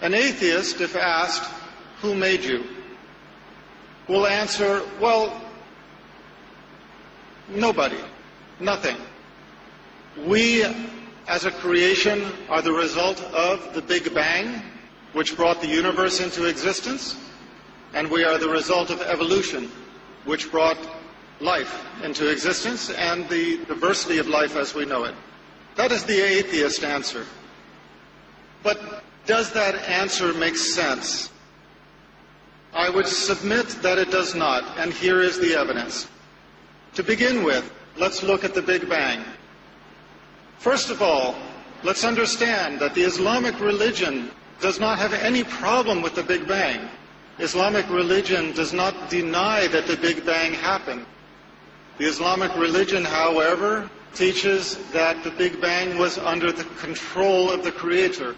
An atheist, if asked, "Who made you?" will answer, well, nobody, nothing. We, as a creation, are the result of the Big Bang, which brought the universe into existence, and we are the result of evolution, which brought life into existence and the diversity of life as we know it. That is the atheist answer. But does that answer make sense? I would submit that it does not, and here is the evidence. To begin with, let's look at the Big Bang. First of all, let's understand that the Islamic religion does not have any problem with the Big Bang. Islamic religion does not deny that the Big Bang happened. The Islamic religion, however, teaches that the Big Bang was under the control of the Creator.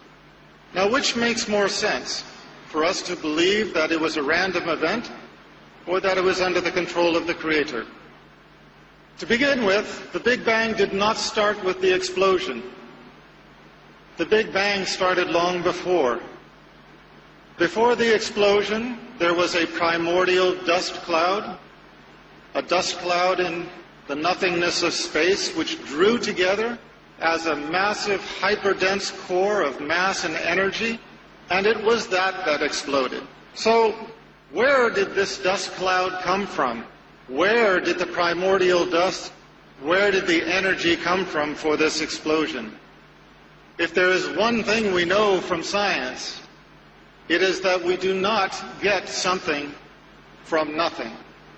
Now, which makes more sense? For us to believe that it was a random event, or that it was under the control of the Creator? To begin with, the Big Bang did not start with the explosion. The Big Bang started long before. Before the explosion, there was a primordial dust cloud, a dust cloud in the nothingness of space, which drew together as a massive hyperdense core of mass and energy, and it was that exploded. So, where did this dust cloud come from? Where did the primordial dust, where did the energy come from for this explosion? If there is one thing we know from science, it is that we do not get something from nothing.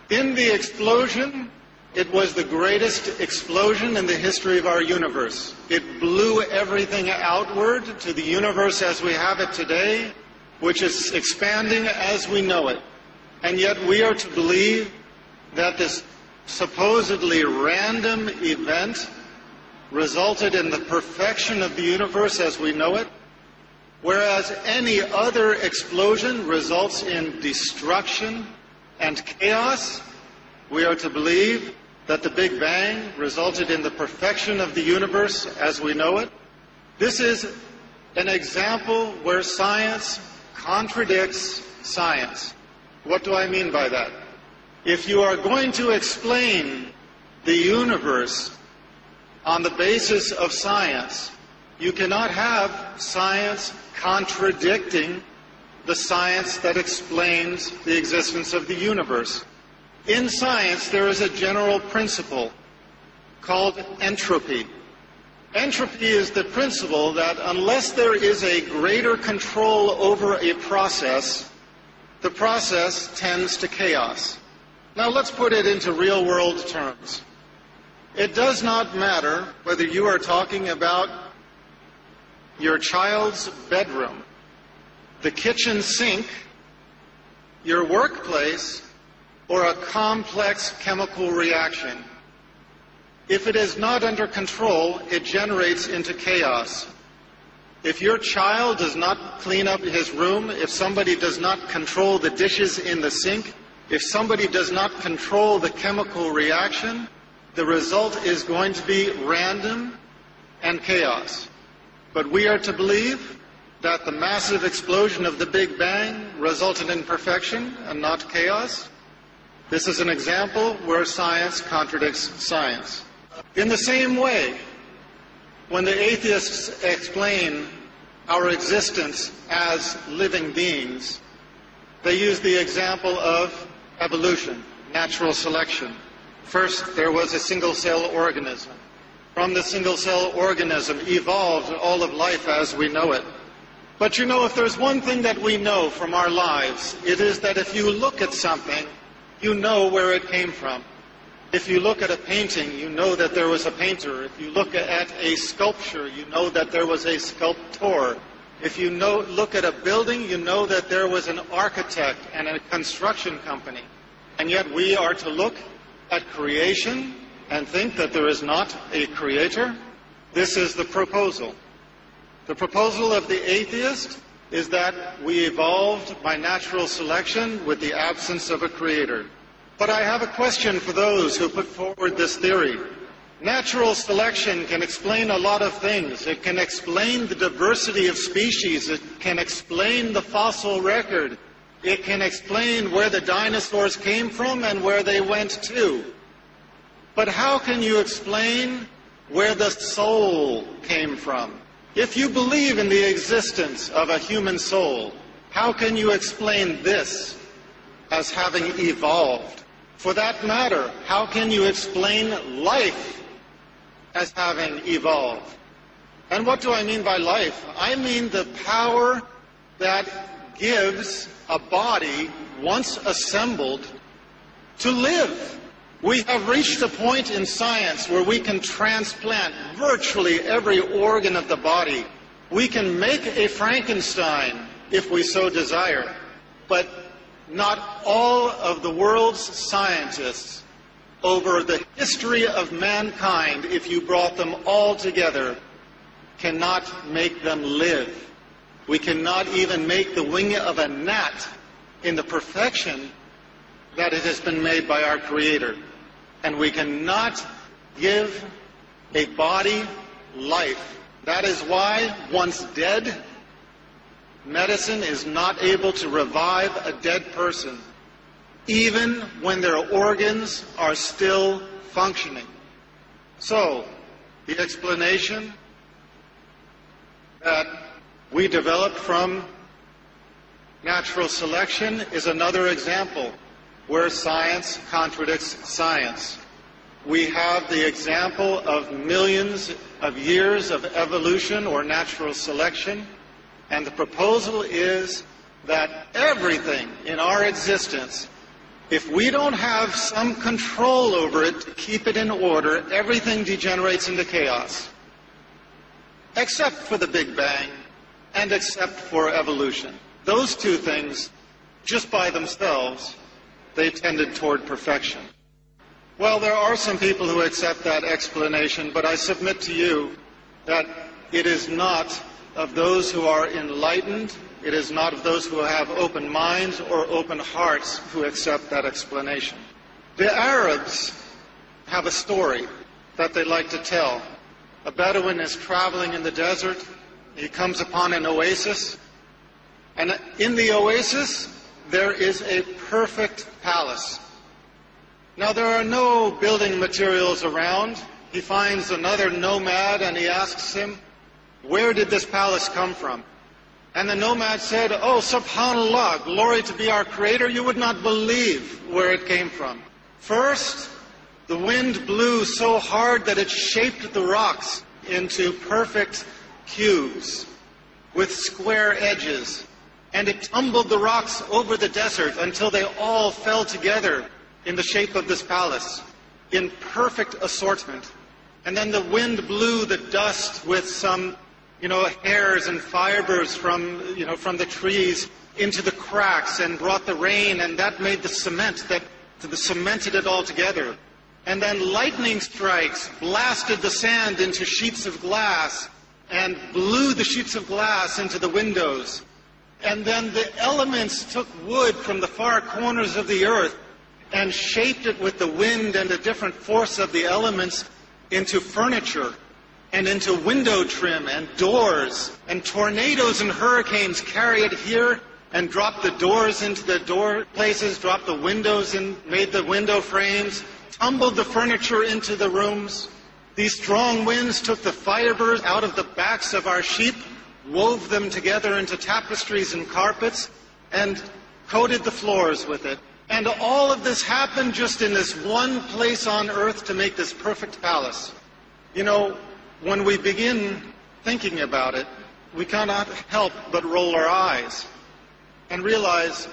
In the explosion, it was the greatest explosion in the history of our universe. It blew everything outward to the universe as we have it today, which is expanding as we know it. And yet we are to believe that this supposedly random event resulted in the perfection of the universe as we know it, whereas any other explosion results in destruction and chaos. We are to believe that the Big Bang resulted in the perfection of the universe as we know it. This is an example where science contradicts science. What do I mean by that? If you are going to explain the universe on the basis of science, you cannot have science contradicting the science that explains the existence of the universe. In science, there is a general principle called entropy. Entropy is the principle that unless there is a greater control over a process, the process tends to chaos. Now let's put it into real-world terms. It does not matter whether you are talking about your child's bedroom, the kitchen sink, your workplace, or a complex chemical reaction. If it is not under control, it generates into chaos. If your child does not clean up his room, if somebody does not control the dishes in the sink, if somebody does not control the chemical reaction, the result is going to be random and chaos. But we are to believe that the massive explosion of the Big Bang resulted in perfection and not chaos. This is an example where science contradicts science. In the same way, when the atheists explain our existence as living beings, they use the example of evolution, natural selection. First, there was a single-cell organism. From the single-cell organism evolved all of life as we know it. But you know, if there's one thing that we know from our lives, it is that if you look at something, you know where it came from. If you look at a painting, you know that there was a painter. If you look at a sculpture, you know that there was a sculptor. If you look at a building, you know that there was an architect and a construction company. And yet we are to look at creation and think that there is not a creator. This is the proposal. The proposal of the atheist is that we evolved by natural selection with the absence of a creator. But I have a question for those who put forward this theory. Natural selection can explain a lot of things. It can explain the diversity of species. It can explain the fossil record. It can explain where the dinosaurs came from and where they went to. But how can you explain where the soul came from? If you believe in the existence of a human soul, how can you explain this as having evolved? For that matter, how can you explain life as having evolved? And what do I mean by life? I mean the power that gives a body, once assembled, to live. We have reached a point in science where we can transplant virtually every organ of the body. We can make a Frankenstein if we so desire. But not all of the world's scientists over the history of mankind, if you brought them all together, cannot make them live. We cannot even make the wing of a gnat in the perfection that it has been made by our Creator. And we cannot give a body life. That is why, once dead, medicine is not able to revive a dead person, even when their organs are still functioning. So, the explanation that we developed from natural selection is another example where science contradicts science. We have the example of millions of years of evolution or natural selection, and the proposal is that everything in our existence, if we don't have some control over it to keep it in order, everything degenerates into chaos. Except for the Big Bang and except for evolution. Those two things, just by themselves, they tended toward perfection. Well, there are some people who accept that explanation, but I submit to you that it is not of those who are enlightened, it is not of those who have open minds or open hearts who accept that explanation. The Arabs have a story that they like to tell. A Bedouin is traveling in the desert. He comes upon an oasis, and in the oasis there is a perfect palace. Now, there are no building materials around. He finds another nomad and he asks him, "Where did this palace come from?" And the nomad said, "Oh, subhanallah, glory to be our Creator, you would not believe where it came from. First, the wind blew so hard that it shaped the rocks into perfect cubes with square edges. And it tumbled the rocks over the desert until they all fell together in the shape of this palace, in perfect assortment. And then the wind blew the dust with some, hairs and fibers from the trees into the cracks and brought the rain, and that made the cement that cemented it all together. And then lightning strikes blasted the sand into sheets of glass and blew the sheets of glass into the windows. And then the elements took wood from the far corners of the earth and shaped it with the wind and the different force of the elements into furniture and into window trim and doors. And tornadoes and hurricanes carry it here and drop the doors into the door places, drop the windows and made the window frames, tumbled the furniture into the rooms. These strong winds took the fibers out of the backs of our sheep, wove them together into tapestries and carpets, and coated the floors with it. And all of this happened just in this one place on earth to make this perfect palace. When we begin thinking about it, we cannot help but roll our eyes and realize,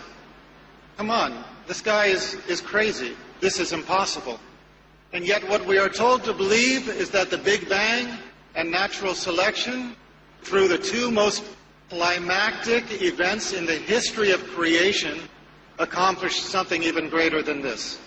come on, this guy is crazy. This is impossible. And yet what we are told to believe is that the Big Bang and natural selection, through the two most climactic events in the history of creation, accomplished something even greater than this.